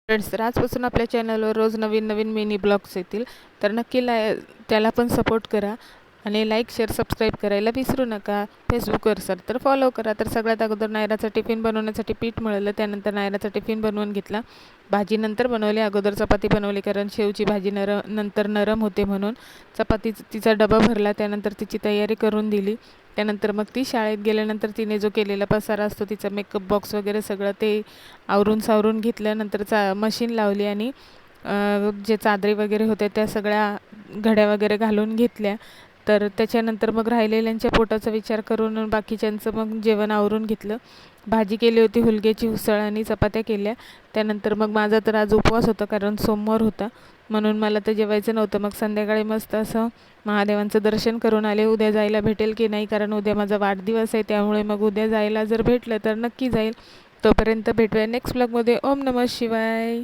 Friends, तर आजपासून आपल्या चॅनलवर रोज नवीन मिनी ब्लॉग्स येतील, तर नक्की त्याला पण सपोर्ट करा आणि लाईक शेअर सबस्क्राईब करायला विसरू नका. फेसबुकवर सर तर फॉलो करा. तर सगळ्यात अगोदर नायराचा टिफिन बनवण्यासाठी पीठ मळलं, त्यानंतर नायराचा टिफिन बनवून घेतला. भाजी नंतर बनवली, अगोदर चपाती बनवली कारण शेवची भाजी नंतर नरम होते म्हणून. तिचा डबा भरला, त्यानंतर तिची तयारी करून दिली. त्यानंतर मग ती शाळेत गेल्यानंतर तिने जो केलेला पसारा असतो, तिचा मेकअप बॉक्स वगैरे सगळं ते आवरून सावरून घेतलं. नंतर मशीन लावली आणि जे चादरी वगैरे होत्या त्या सगळ्या घड्या वगैरे घालून घेतल्या. तर त्याच्यानंतर मग राहिलेल्यांच्या पोटाचा विचार करून बाकीच्यांचं मग जेवण आवरून घेतलं. भाजी केली होती हुलग्याची उसळ आणि चपात्या केल्या. त्यानंतर मग माझा तर आज उपवास होता कारण सोमवार होता, म्हणून मला तर जेवायचं नव्हतं. मग संध्याकाळी मस्त असं महादेवांचं दर्शन करून आले. उद्या जायला भेटेल की नाही, कारण उद्या माझा वाढदिवस आहे, त्यामुळे मग उद्या जायला जर भेटलं तर नक्की जाईल. तोपर्यंत भेटूया नेक्स्ट ब्लॉगमध्ये. ओम नमः शिवाय.